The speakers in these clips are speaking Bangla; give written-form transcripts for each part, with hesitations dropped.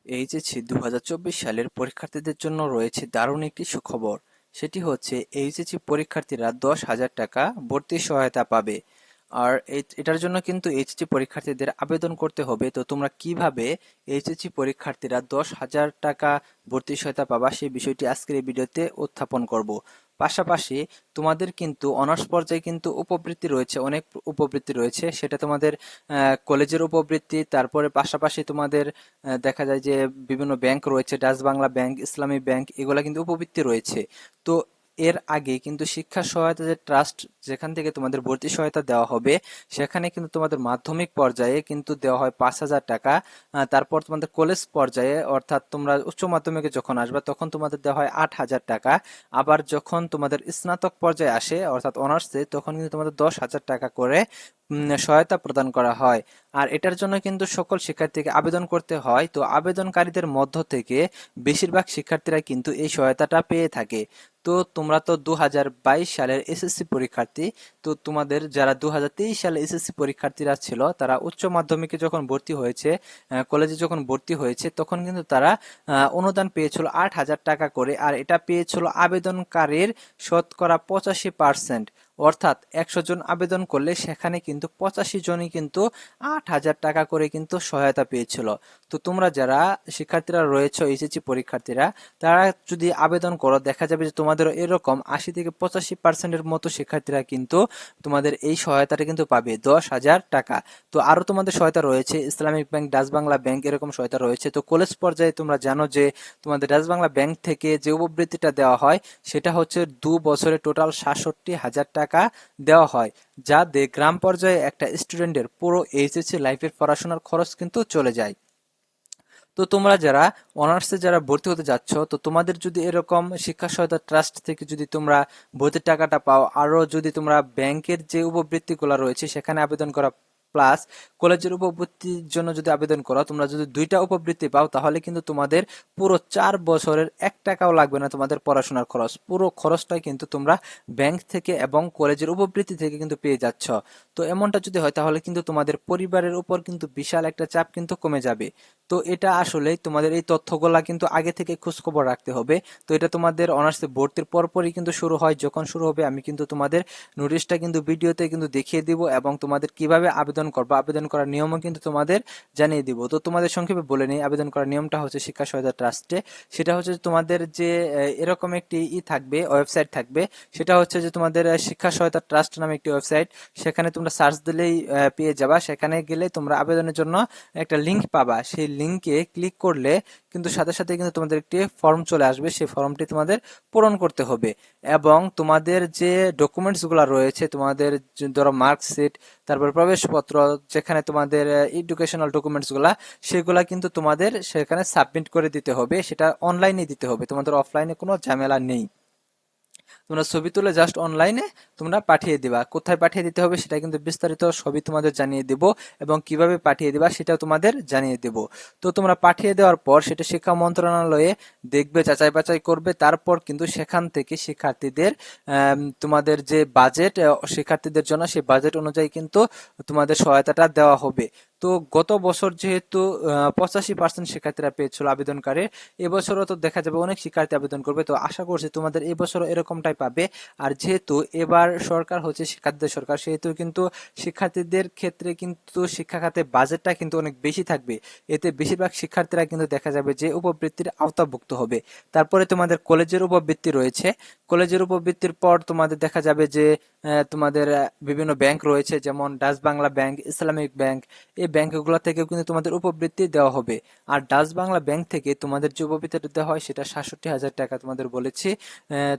এইচএসসি 2024 সালের পরীক্ষার্থীদের জন্য রয়েছে দারুণ একটি সুখবর। সেটি হচ্ছে এইচএসসি পরীক্ষার্থীরা 10,000 টাকা ভর্তি সহায়তা পাবে। আর এটার জন্য কিন্তু এইচএসসি পরীক্ষার্থীদের আবেদন করতে হবে। তো তোমরা কিভাবে এইচএসসি পরীক্ষার্থীরা 10,000 টাকা ভর্তি সহায়তা পাবা সেই বিষয়টি আজকের এই ভিডিওতে উত্থাপন করব। পাশাপাশি তোমাদের কিন্তু অনার্স পর্যায়ে কিন্তু উপবৃত্তি রয়েছে, অনেক উপবৃত্তি রয়েছে। সেটা তোমাদের কলেজের উপবৃত্তি, তারপরে পাশাপাশি তোমাদের দেখা যায় যে বিভিন্ন ব্যাংক রয়েছে, ডাচ বাংলা ব্যাংক, ইসলামী ব্যাংক, এগুলা কিন্তু উপবৃত্তি রয়েছে। তো এর আগে কিন্তু শিক্ষা সহায়তা যে ট্রাস্ট, যেখান থেকে তোমাদের ভর্তি সহায়তা দেওয়া হবে, সেখানে কিন্তু তোমাদের মাধ্যমিক পর্যায়ে কিন্তু দেওয়া হয় 5,000 টাকা। তারপর তোমাদের কলেজ পর্যায়ে অর্থাৎ তোমরা উচ্চ মাধ্যমিকে যখন আসবে তখন তোমাদের দেওয়া হয় 8,000 টাকা। আবার যখন তোমাদের স্নাতক পর্যায়ে আসে অর্থাৎ অনার্সে, তখন কিন্তু তোমাদের 10,000 টাকা করে সহায়তা প্রদান করা হয়। আর এটার জন্য কিন্তু সকল শিক্ষার্থীকে আবেদন করতে হয়। তো আবেদনকারীদের মধ্য থেকে বেশিরভাগ শিক্ষার্থীরা কিন্তু এই সহায়তাটা পেয়ে থাকে। তো তোমরা তো 2022 সালের এসএসসি পরীক্ষার্থী। তো তোমাদের যারা 2023 সালে এসএসসি পরীক্ষার্থীরা ছিল, তারা উচ্চ মাধ্যমিকে যখন ভর্তি হয়েছে, কলেজে যখন ভর্তি হয়েছে, তখন কিন্তু তারা অনুদান পেয়েছিল 8,000 টাকা করে। আর এটা পেয়েছিল আবেদনকারীর শতকরা 85%। অর্থাৎ 100 জন আবেদন করলে সেখানে কিন্তু 85 জনই কিন্তু 8,000 টাকা করে কিন্তু সহায়তা পেয়েছিল। তো তোমরা যারা শিক্ষার্থীরা রয়েছে, এইচএসসি পরীক্ষার্থীরা, তারা যদি আবেদন করো, দেখা যাবে যে তোমাদের এরকম 80 থেকে 85%-এর মতো শিক্ষার্থীরা কিন্তু তোমাদের এই সহায়তাটা কিন্তু পাবে 10,000 টাকা। তো আরো তোমাদের সহায়তা রয়েছে, Islamic bank, Dutch Bangla bank, এরকম সহায়তা রয়েছে। তো কলেজ পর্যায়ে তোমরা জানো যে তোমাদের ডাচ বাংলা ব্যাংক থেকে যে উপবৃত্তিটা দেওয়া হয়, সেটা হচ্ছে 2 বছরে টোটাল 67,000 টাকা দেওয়া হয়, যা দিয়ে গ্রাম পর্যায়ে একটা স্টুডেন্টের পুরো এইচএসসি লাইফের পড়াশোনার খরচ কিন্তু চলে যায়। তো তোমরা যারা অনার্সে যারা ভর্তি হতে যাচ্ছ, তো তোমাদের যদি এরকম শিক্ষা সহায়তা ট্রাস্ট থেকে যদি তোমরা ভর্তির টাকাটা পাও, আরো যদি তোমরা ব্যাংকের যে উপবৃত্তিগুলো রয়েছে সেখানে আবেদন করা, প্লাস কলেজের উপবৃত্তির জন্য যদি আবেদন করো, তোমরা যদি দুইটা উপবৃত্তি পাও, তাহলে কিন্তু তোমাদের পুরো 4 বছরের 1 টাকাও লাগবে না তোমাদের পড়াশোনার খরচ। পুরো খরচটাই কিন্তু তোমরা ব্যাংক থেকে এবং কলেজের উপবৃত্তি থেকে কিন্তু পেয়ে যাচ্ছ। তো এমনটা যদি হয়, তাহলে কিন্তু তোমাদের পরিবারের উপর কিন্তু বিশাল একটা চাপ কিন্তু কমে যাবে। তো এটা আসলে তোমাদের এই তথ্যগুলা কিন্তু আগে থেকে খোঁজ খবর রাখতে হবে। তো এটা তোমাদের অনার্সে ভর্তির পরপরই কিন্তু শুরু হয়। যখন শুরু হবে আমি কিন্তু তোমাদের নোটিশটা কিন্তু ভিডিওতে কিন্তু দেখিয়ে দিব, এবং তোমাদের কিভাবে আবেদন করবা, আবেদন করার নিয়মও কিন্তু তোমাদের জানিয়ে দিব। তো তোমাদের সংক্ষেপে বলে নিই, আবেদন করার নিয়মটা হচ্ছে শিক্ষা সহায়তা ট্রাস্টে, সেটা হচ্ছে তোমাদের যে এরকম একটি থাকবে, ওয়েবসাইট থাকবে। সেটা হচ্ছে যে তোমাদের শিক্ষা সহায়তা ট্রাস্ট নামে একটি ওয়েবসাইট। সেখানে তোমরা সার্চ দিলেই পেয়ে যাবা। সেখানে গেলে তোমরা আবেদনের জন্য একটা লিংক পাবা। সেই লিংকে ক্লিক করলে কিন্তু সাথে সাথে কিন্তু তোমাদের একটি ফর্ম চলে আসবে। সেই ফর্মটি তোমাদের পূরণ করতে হবে, এবং তোমাদের যে ডকুমেন্টস গুলা রয়েছে, তোমাদের ধরো মার্কশিট, তারপর প্রবেশপত্র, যেখানে তোমাদের এডুকেশনাল ডকুমেন্টস গুলা, সেগুলা কিন্তু তোমাদের সেখানে সাবমিট করে দিতে হবে। সেটা অনলাইনে দিতে হবে, তোমাদের অফলাইনে কোনো ঝামেলা নেই। তোমরা ছবি তুলে জাস্ট অনলাইনে তোমরা পাঠিয়ে দিবা। কোথায় পাঠিয়ে দিতে হবে সেটা কিন্তু বিস্তারিত সবই তোমাদের জানিয়ে দেব, এবং কিভাবে পাঠিয়ে দিবা সেটাও তোমাদের জানিয়ে দেব। তো তোমরা পাঠিয়ে দেওয়ার পর সেটা শিক্ষা মন্ত্রণালয়ে দেখবে, যাচাই বাছাই করবে। তারপর কিন্তু সেখান থেকে শিক্ষার্থীদের তোমাদের যে বাজেট শিক্ষার্থীদের জন্য, সেই বাজেট অনুযায়ী কিন্তু তোমাদের সহায়তাটা দেওয়া হবে। তো গত বছর যেহেতু 85% শিক্ষার্থীরা পেয়েছিল আবেদনকারী, এবছরও তো দেখা যাবে অনেক শিক্ষার্থী আবেদন করবে। তো আশা করছি তোমাদের এবছরও এরকমটাই পাবে। আর যেহেতু এবার সরকার হচ্ছে শিক্ষার্থীদের সরকার, সেহেতু কিন্তু শিক্ষার্থীদের ক্ষেত্রে কিন্তু শিক্ষা খাতে বাজেটটা কিন্তু অনেক বেশি থাকবে। এতে বেশিরভাগ শিক্ষার্থীরা কিন্তু দেখা যাবে যে উপবৃত্তির আওতাভুক্ত হবে। তারপরে তোমাদের কলেজের উপবৃত্তি রয়েছে। কলেজের উপবৃত্তির পর তোমাদের দেখা যাবে যে তোমাদের বিভিন্ন ব্যাংক রয়েছে, যেমন Dutch Bangla bank, Islamic bank. এই ব্যাংকগুলো থেকেও কিন্তু তোমাদের উপবৃত্তি দেওয়া হবে। আর ডাচ বাংলা ব্যাংক থেকে তোমাদের যে উপবৃত্তিটা দেওয়া হয় সেটা 67,000 টাকা তোমাদের বলেছি।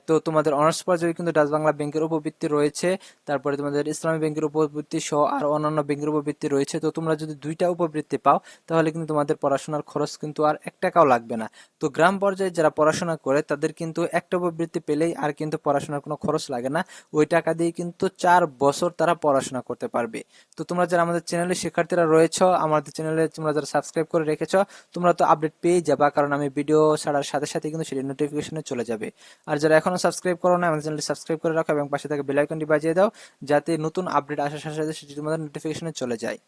তো তোমাদের অনার্স পর্যায়ে কিন্তু ডাচ বাংলা ব্যাংকের উপবৃত্তি রয়েছে, তারপরে তোমাদের ইসলামী ব্যাংকের উপবৃত্তি সহ আর অন্যান্য ব্যাংকের উপবৃত্তি রয়েছে। তো তোমরা যদি দুইটা উপবৃত্তি পাও, তাহলে কিন্তু তোমাদের পড়াশোনার খরচ কিন্তু আর 1 টাকাও লাগবে না। তো গ্রাম পর্যায়ে যারা পড়াশোনা করে তাদের কিন্তু একটা উপবৃত্তি পেলেই আর কিন্তু পড়াশোনার কোনো খরচ লাগে না। ওই টাকা দিয়ে কিন্তু 4 বছর তারা পড়াশোনা করতে পারবে। তো তোমরা যারা আমাদের চ্যানেলের শিক্ষার্থীরা রয়েছে, আমাদের চ্যানেলে তোমরা যারা সাবস্ক্রাইব করে রেখেছো, তোমরা তো আপডেট পেয়ে যাবা, কারণ আমি ভিডিও ছাড়ার সাথে সাথে কিন্তু সেটি নোটিফিকেশনে চলে যাবে। আর যারা এখনো সাবস্ক্রাইব করো না, আমাদের চ্যানেলটি সাবস্ক্রাইব করে রাখো এবং পাশে থাকা বেল আইকনটি বাজিয়ে দাও, যাতে নতুন আপডেট আসার সাথে সাথে সেটি তোমাদের নোটিফিকেশনে চলে যায়।